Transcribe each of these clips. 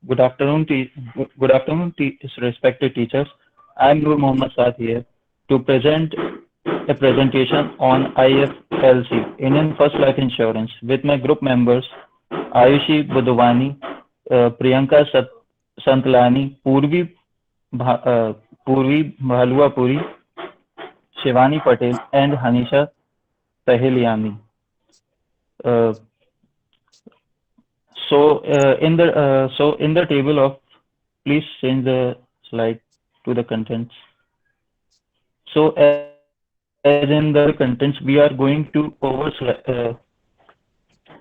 Good afternoon, good afternoon, respected teachers. I'm Nur Mohammad Saad here to present a presentation on IFLC, Indian First Life Insurance, with my group members Ayushi Budhwani, Priyanka Santlani, Purvi Bhaluapuri, Shivani Patel, and Hanisha Tahiliani. Uh, in the table of, please change the slide to the contents. So as in the contents, we are going to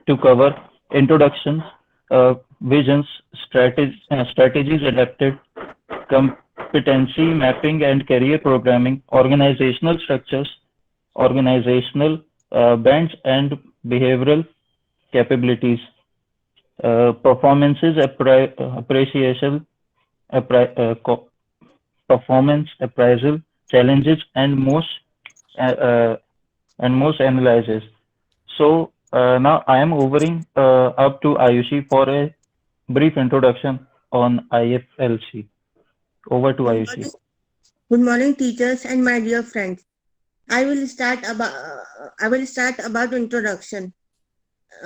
to cover introductions, visions, strategies adapted, competency mapping and career programming, organizational structures, organizational bands and behavioral capabilities, performances appreciation, appri- uh, co- performance appraisal, challenges, uh, uh, and most analysis. So now I am overing up to Ayushi for a brief introduction on IFLC. Over to Good Ayushi. morning, good morning, teachers and my dear friends. I will start about introduction.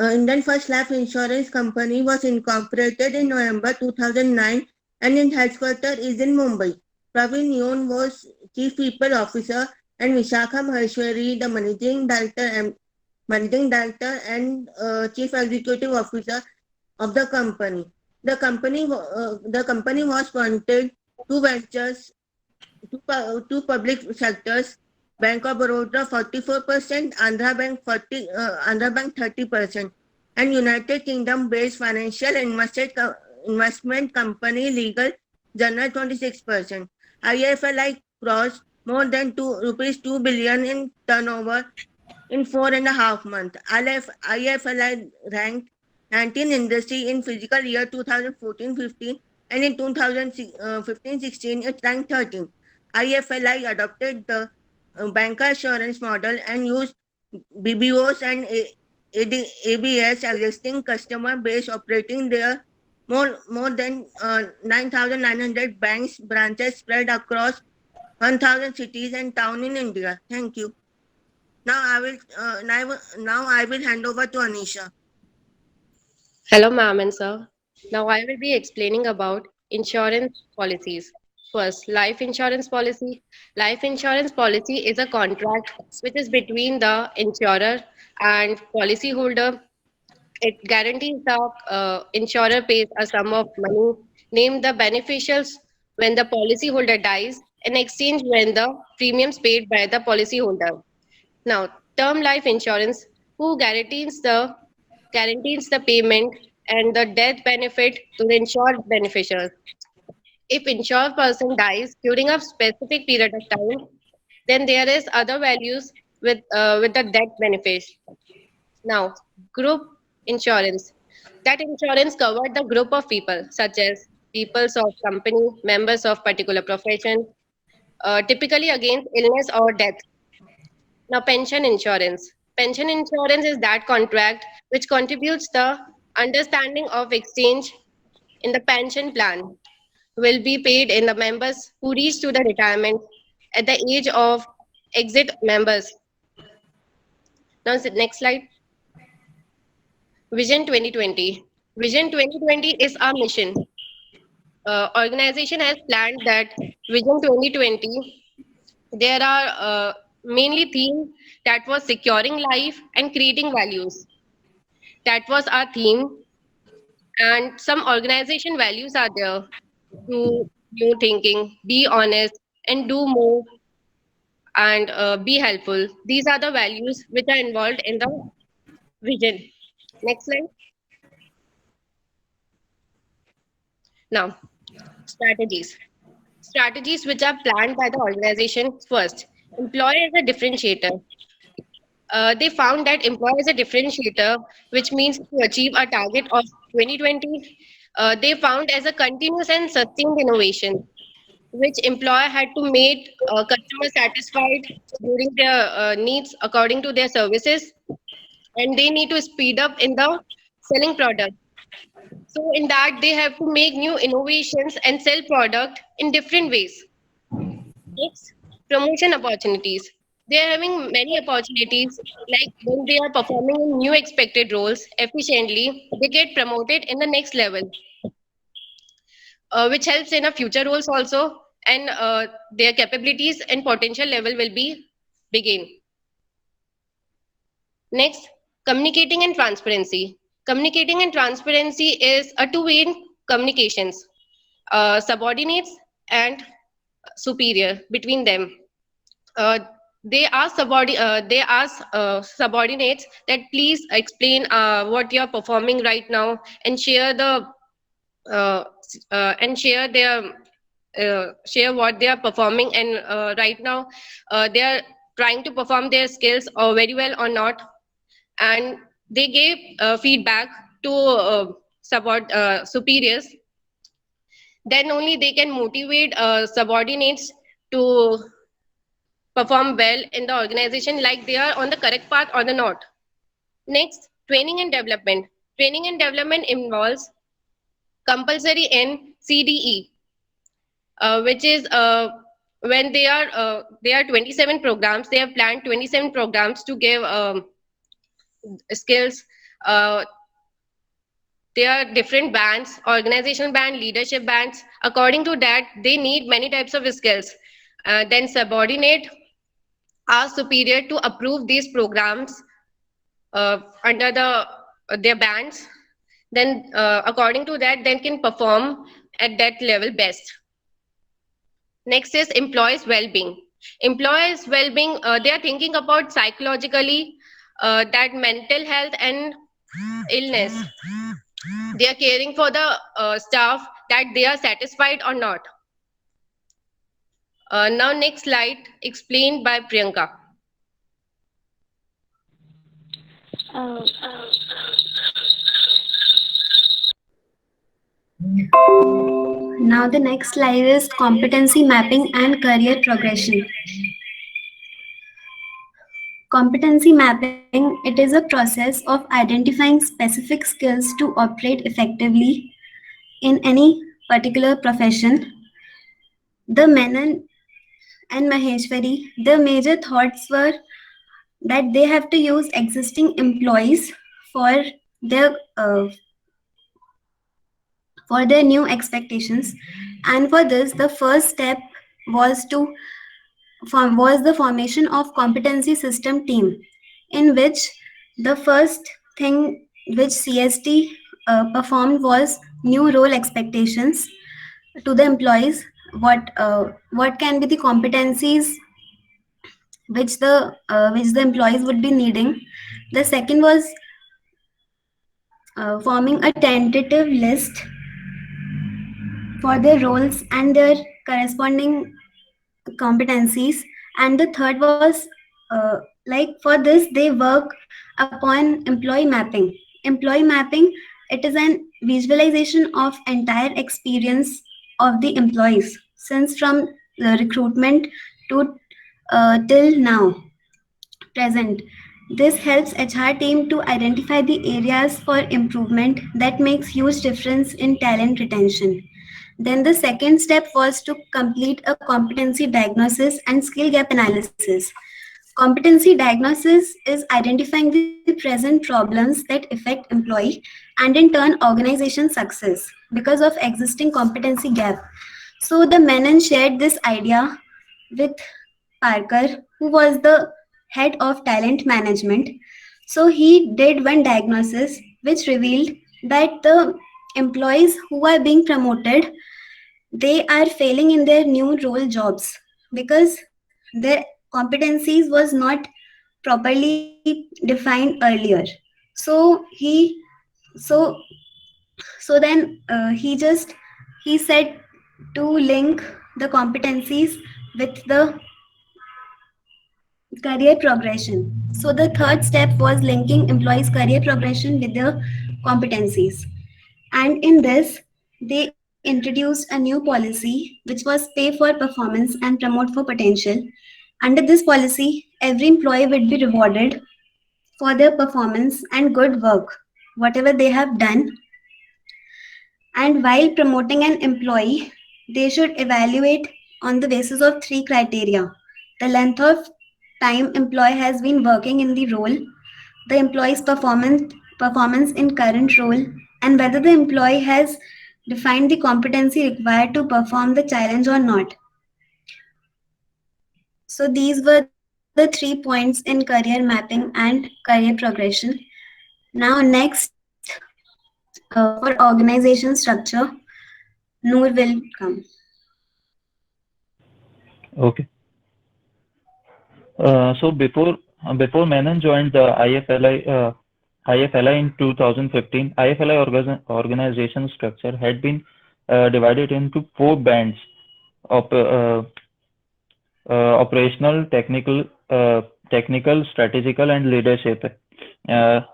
Indian First Life Insurance Company was incorporated in November 2009 and its headquarters is in Mumbai. Praveen Yon was Chief People Officer and Vishakha Maheshwari, the Managing Director and Chief Executive Officer of the company. The company was funded two ventures, two public sectors, Bank of Baroda 44%, Andhra Bank 30%, and United Kingdom-based investment company Legal General 26%. IFLI crossed more than rupees 2 billion in turnover in 4.5 months. IFLI ranked 19 industry in fiscal year 2014-15 and in 2015-16 it ranked 13. IFLI adopted the banker assurance model and used BBOs and ABS existing customer base operating there more than 9,900 banks branches spread across 1,000 cities and towns in India. Thank you. Now I will hand over to Anisha. Hello, ma'am and sir. Now I will be explaining about insurance policies. First, life insurance policy. Life insurance policy is a contract which is between the insurer and policyholder. It guarantees the insurer pays a sum of money named the beneficials when the policyholder dies in exchange when the premiums paid by the policyholder. Now, term life insurance, who guarantees the payment and the death benefit to the insured beneficiaries. If insured person dies during a specific period of time, then there is other values with the death benefit. Now, group insurance. That insurance covered the group of people such as peoples of company, members of particular profession, typically against illness or death. Now, pension insurance. Pension insurance is that contract which contributes the understanding of exchange in the pension plan will be paid in the members who reach to the retirement at the age of exit members. Now, next slide. Vision 2020. Vision 2020 is our mission. Organization has planned that Vision 2020 there are mainly themes that was securing life and creating values. That was our theme, and some organization values are there: do new thinking, be honest, and do more, and be helpful. These are the values which are involved in the vision. Next slide. Now, strategies. Strategies which are planned by the organization. First, employer is a differentiator. They found that employer is a differentiator, which means to achieve a target of 2020, they found as a continuous and sustained innovation, which employer had to make customer satisfied during their needs according to their services, and they need to speed up in the selling product. So in that they have to make new innovations and sell product in different ways. Next, promotion opportunities. They are having many opportunities, like when they are performing in new expected roles efficiently, they get promoted in the next level, which helps in a future roles also, and their capabilities and potential level will be begin. Next, communicating and transparency. Communicating and transparency is a two-way communications, subordinates and superior between them. Uh, they ask subordinates that please explain what you are performing right now and share the and share their share what they are performing, and right now they are trying to perform their skills very well or not, and they gave feedback to superiors. Then only they can motivate subordinates to perform well in the organization, like they are on the correct path or the not. Next, training and development. Training and development involves compulsory in CDE, which is when they are 27 programs. They have planned 27 programs to give skills. Uh, there are different bands, organizational band, leadership bands. According to that, they need many types of skills. Then subordinate are superior to approve these programs under their bands. Then according to that, they can perform at that level best. Next is employees well-being. Employees well-being, they are thinking about psychologically, that mental health and illness. They are caring for the staff, that they are satisfied or not. Now next slide explained by Priyanka. Uh, Now the next slide is competency mapping and career progression. Competency mapping, it is a process of identifying specific skills to operate effectively in any particular profession. The Menon and Maheshwari, the major thoughts were that they have to use existing employees for their uh, for their new expectations, and for this the first step was the formation of competency system team, in which the first thing which CST performed was new role expectations to the employees. What can be the competencies which the employees would be needing. The second was forming a tentative list for their roles and their corresponding competencies. And the third was like for this they work upon employee mapping. It is an visualization of entire experience of the employees since from the recruitment to till now present. This helps HR team to identify the areas for improvement that makes huge difference in talent retention. Then the second step was to complete a competency diagnosis and skill gap analysis. Competency diagnosis is identifying the present problems that affect employee and in turn organization success because of existing competency gap. So the Menon shared this idea with Parker, who was the head of talent management. So he did one diagnosis which revealed that the employees who are being promoted, they are failing in their new role jobs because their competencies was not properly defined earlier. So so so then he said to link the competencies with the career progression. So the third step was linking employees career progression with the competencies. And in this, they introduced a new policy which was pay for performance and promote for potential. Under this policy, every employee would be rewarded for their performance and good work, whatever they have done. And while promoting an employee, they should evaluate on the basis of three criteria: the length of time employee has been working in the role, the employee's performance in current role, and whether the employee has defined the competency required to perform the challenge or not. So these were the 3 points in career mapping and career progression. Now next, for organization structure, Noor will come. Okay. So before Menon joined the IFLI in 2015, IFLI organization structure had been divided into 4 bands: operational, technical, strategical, and leadership.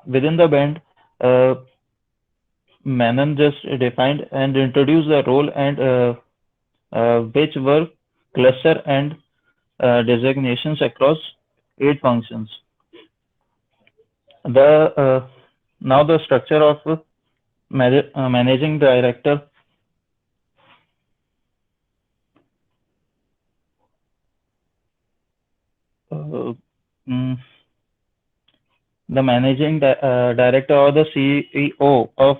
Within the band, Menon just defined and introduced the role and which were cluster and designations across 8 functions. Now the structure of managing director. The managing director or the CEO of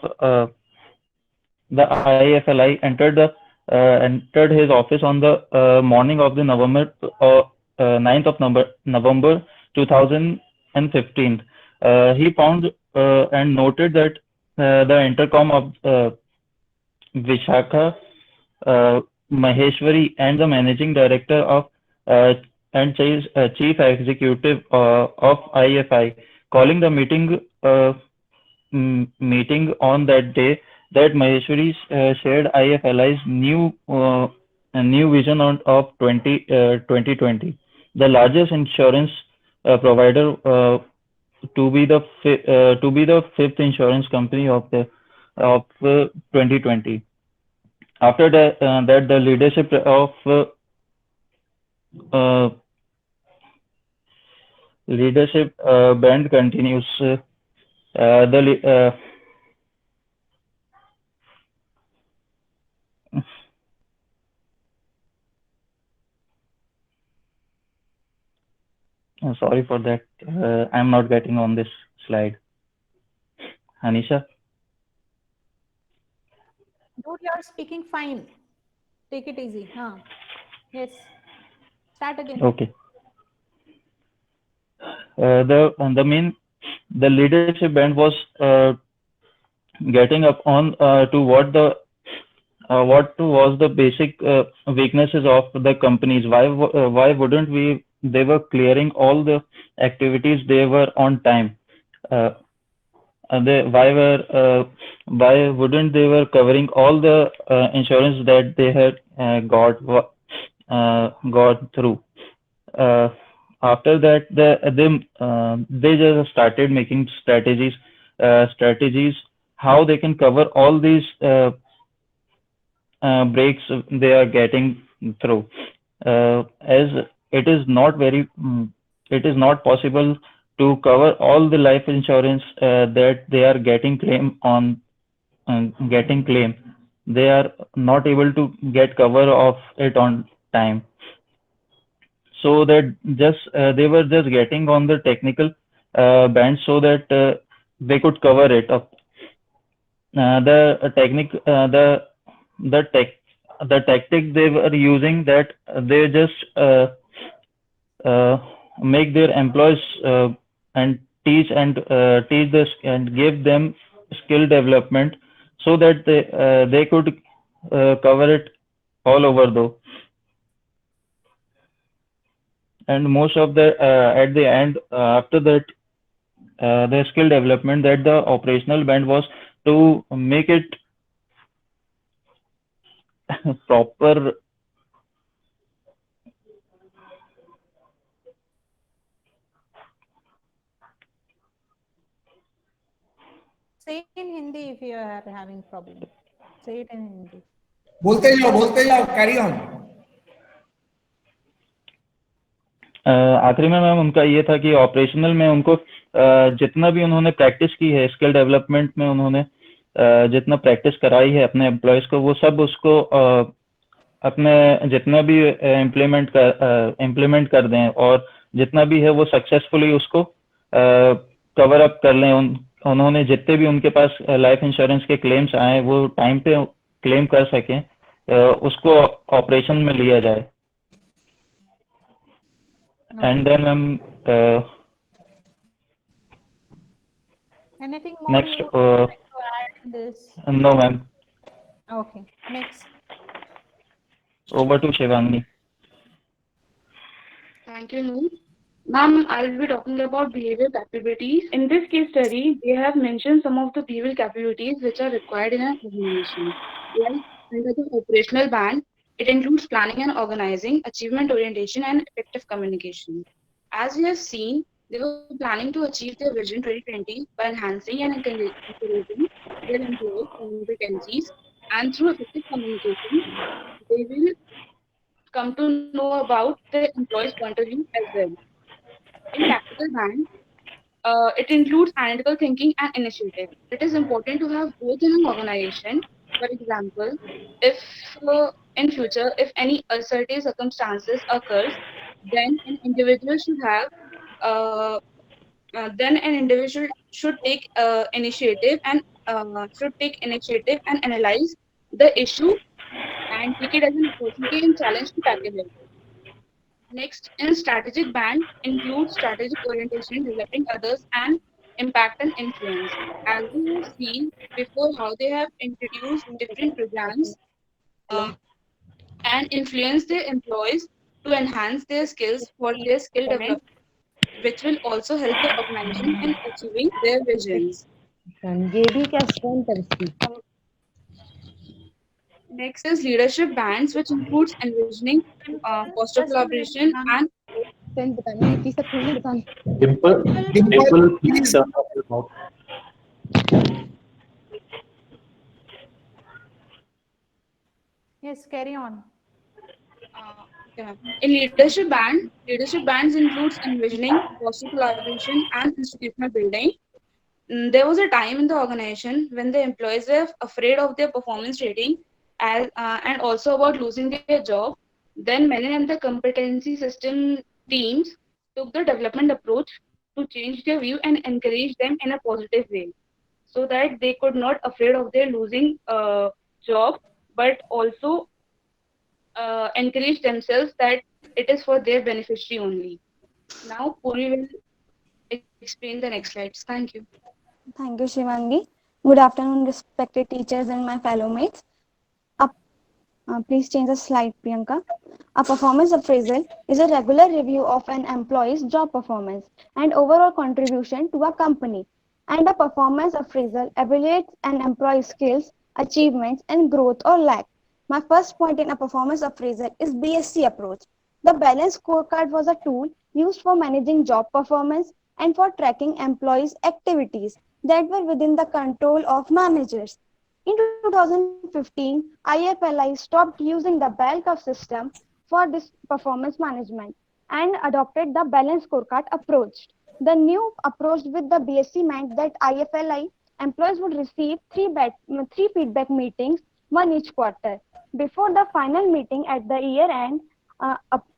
the IFLI entered his office on the morning of the 9th of November 2015. He found and noted that the intercom of Vishakha Maheshwari and the managing director of and chief executive of IFI calling the meeting on that day, that Maheshwari shared IFLI's new vision of 2020, the largest insurance provider to be the fifth insurance company of 2020. After that, the leadership of band continues. Sorry for that. I'm not getting on this slide. Anisha? Dude, you're speaking fine. Take it easy. Huh? Yes. Start again. Okay. The leadership band was getting up on to what was the basic weaknesses of the companies. Why wouldn't we? They were clearing all the activities. They were on time. Why wouldn't they were covering all the insurance that they had got through? After that, they just started making strategies how they can cover all these breaks they are getting through, as it is not possible to cover all the life insurance that they are getting claim. They are not able to get cover of it on time, so that they were just getting on the technical band so that they could cover it up. The tactic they were using, that they just make their employees and teach this and give them skill development so that they could cover it all over though. And most of the at the end, after that, the skill development, that the operational band was to make it proper. Say in Hindi if you are having problem. Say it in Hindi. बोलते जाओ, carry on. आखिरी में ma'am उनका ये था कि operational में उनको जितना भी उन्होंने प्रैक्टिस की है स्किल डेवलपमेंट में, उन्होंने जितना प्रैक्टिस कराई है अपने एम्प्लॉयज को, वो सब उसको अपने जितना भी इम्प्लीमेंट कर दें, और जितना भी है वो सक्सेसफुली उसको कवर अप कर लें। उन्होंने जितने भी उनके पास लाइफ इंश्योरेंस के क्लेम्स आए वो टाइम पे क्लेम कर सकें, उसको ऑपरेशन में लिया जाए। And then ma'am Anything more next, you would like to add in this? no ma'am, Okay, next. over to Shivangi. Thank you, Noor. Ma'am, I'll be talking about behavioral capabilities. In this case study, they have mentioned some of the behavioral capabilities which are required in an organization. Like under the operational band, it includes planning and organizing, achievement orientation, and effective communication. As we have seen, they were planning to achieve their vision 2020 by enhancing and encouraging their employees' competencies, and through effective communication, they will come to know about the employee's point of view as well. In tactical band, it includes analytical thinking and initiative. It is important to have both in an organization. For example, if in future, if any uncertain circumstances occurs, then an individual should have then an individual should take initiative and analyze the issue and take it as an opportunity and challenge to tackle it. Next, in strategic band includes strategic orientation, developing others, and impact and influence. As we have seen before, how they have introduced different programs and influence their employees to enhance their skills for their skill development, which will also help the organization in achieving their visions. Next is leadership bands, which includes envisioning, foster collaboration, and Dimple, Dimple, please shut up your mouth. Yes, carry on. okay, ma'am. In leadership bands includes envisioning, foster collaboration, and institutional building. There was a time in the organization when the employees were afraid of their performance rating and also about losing their job. Then many and the competency system teams took the development approach to change their view and encourage them in a positive way, so that they could not afraid of their losing job, but also encourage themselves that it is for their beneficiary only. Now Puri will explain the next slides. Thank you. Thank you, Shivangi. Good afternoon, respected teachers and my fellow mates. Please change the slide, Priyanka. A performance appraisal is a regular review of an employee's job performance and overall contribution to a company. And a performance appraisal evaluates an employee's skills, achievements, and growth or lack. My first point in a performance appraisal is BSC approach. The balanced scorecard was a tool used for managing job performance and for tracking employees' activities that were within the control of managers. In 2015, IFLI stopped using the bell curve system for this performance management and adopted the balanced scorecard approach. The new approach with the BSC meant that IFLI employees would receive three feedback meetings, one each quarter. Before the final meeting at the year end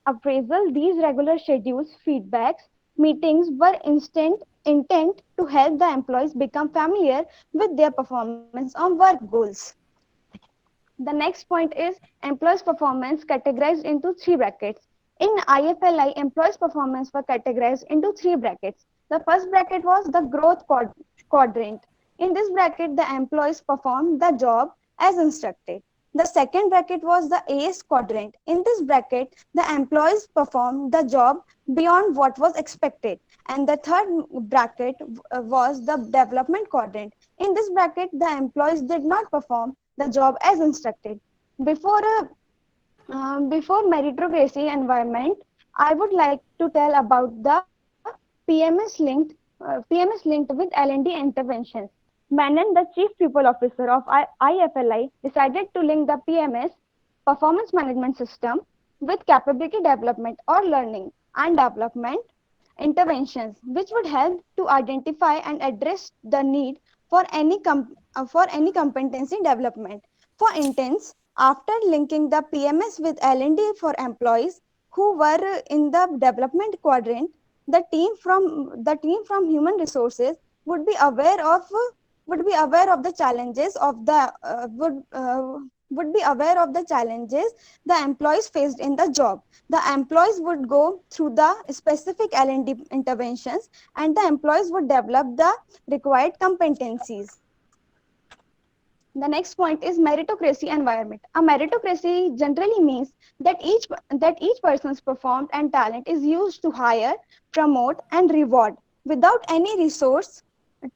appraisal, these regular scheduled feedbacks meetings were intent to help the employees become familiar with their performance on work goals. The next point is employees' performance categorized into three brackets. In IFLI, employees' performance were categorized into three brackets. The first bracket was the growth quadrant. In this bracket, the employees performed the job as instructed. The second bracket was the AS quadrant. In this bracket, the employees performed the job beyond what was expected. And the third bracket was the development quadrant. In this bracket, the employees did not perform the job as instructed. Before meritocracy environment, I would like to tell about the PMS linked with L&D interventions. Menon, the Chief People Officer of IFLI, decided to link the PMS, Performance Management System, with capability development or learning and development interventions, which would help to identify and address the need for any competency development. For instance, after linking the PMS with L&D for employees who were in the development quadrant, the team from human resources would be aware of the challenges of the would be aware of the challenges the employees faced in the job. The employees would go through the specific L&D interventions, and the employees would develop the required competencies. The next point is meritocracy environment. A meritocracy generally means that each person's performed and talent is used to hire, promote, and reward without any resource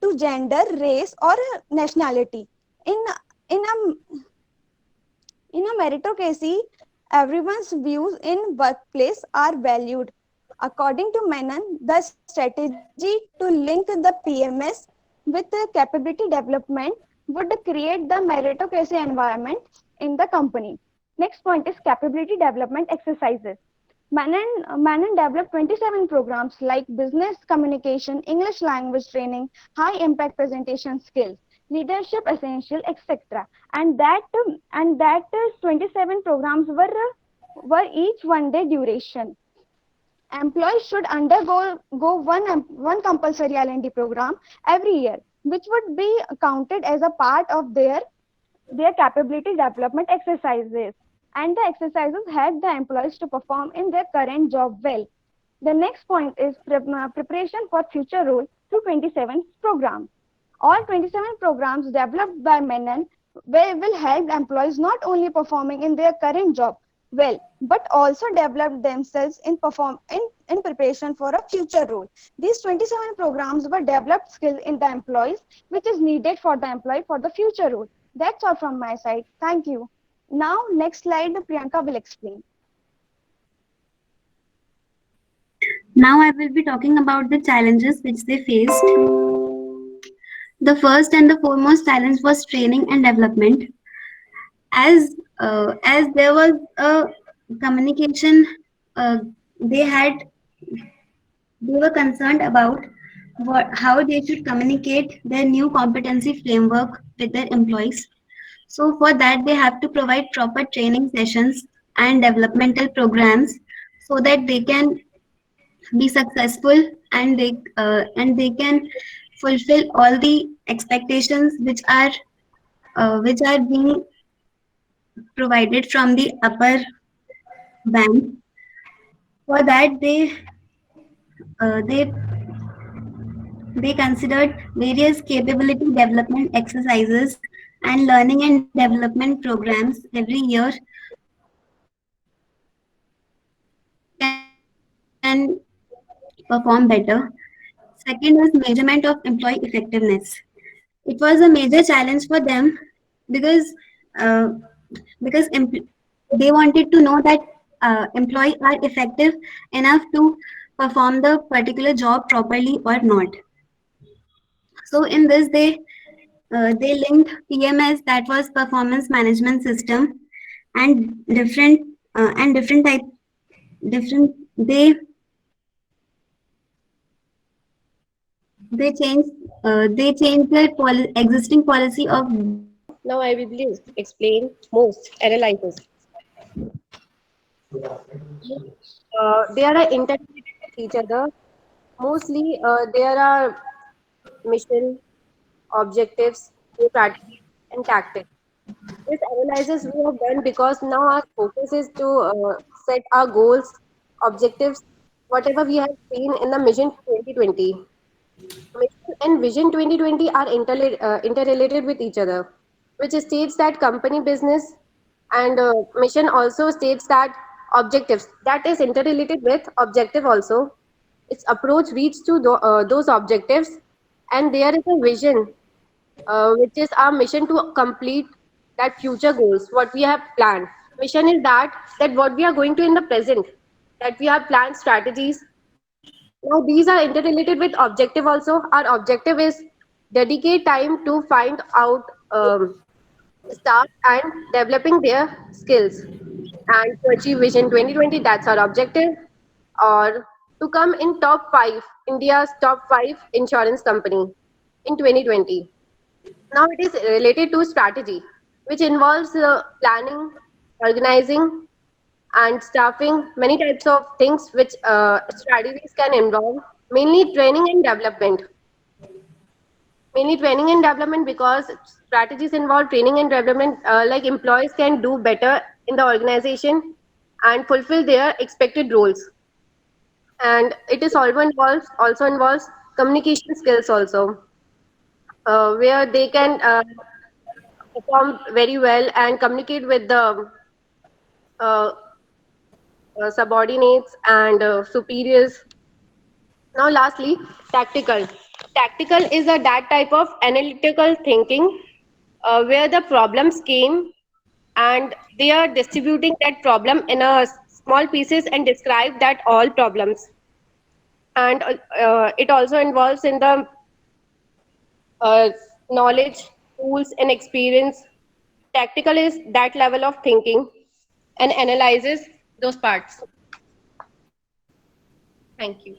to gender, race, or nationality. In a meritocracy, everyone's views in workplace are valued. According to Menon, the strategy to link the PMS with the capability development would create the meritocracy environment in the company. Next point is capability development exercises. Menon developed 27 programs like business communication, English language training, high impact presentation skills, leadership essential, etc. And that 27 programs were each 1 day duration. Employees should undergo one compulsory L&D program every year, which would be counted as a part of their capability development exercises. And the exercises help the employees to perform in their current job well. The next point is preparation for future role through 27 programs. All 27 programs developed by Menon will help employees not only performing in their current job well, but also develop themselves in preparation for a future role. These 27 programs were developed skills in the employees, which is needed for the employee for the future role. That's all from my side. Thank you. Now, next slide, Priyanka will explain. Now I will be talking about the challenges which they faced. The first and the foremost challenge was training and development. As there was a communication, they were concerned about how they should communicate their new competency framework with their employees. So for that, they have to provide proper training sessions and developmental programs so that they can be successful and they can fulfill all the expectations which are being provided from the upper band. For that, they considered various capability development exercises and learning and development programs every year can perform better. Second was measurement of employee effectiveness. It was a major challenge for them because they wanted to know that employees are effective enough to perform the particular job properly or not. So in this, they linked PMS, that was performance management system, and different they changed their existing policy of. Now I will explain most analysis. They are interrelated with each other. Mostly, there are mission, objectives, strategies, and tactics. This analysis we have done because now our focus is to set our goals, objectives, whatever we have seen in the Mission 2020. Mission and Vision 2020 are interrelated with each other, which states that company business, and mission also states that objectives, that is interrelated with objective also. Its approach reaches to those objectives, and there is a vision, which is our mission to complete that future goals, what we have planned. Mission is that what we are going to in the present, that we have planned strategies. Now these are interrelated with objective also. Our objective is dedicate time to find out staff and developing their skills, and to achieve Vision 2020, that's our objective, or to come in top 5, India's top 5 insurance company in 2020. Now it is related to strategy, which involves planning, organizing, and staffing, many types of things which strategies can involve, mainly training and development. Mainly training and development, because strategies involve training and development, like employees can do better in the organization and fulfill their expected roles. And it is also involves communication skills also, where they can perform very well and communicate with the uh, subordinates and superiors. Now, lastly, tactical. Tactical is that type of analytical thinking where the problems came and they are distributing that problem in a small pieces and describe that all problems. And it also involves in the uh, knowledge, tools, and experience. Tactical is that level of thinking and analyzes those parts. Thank you.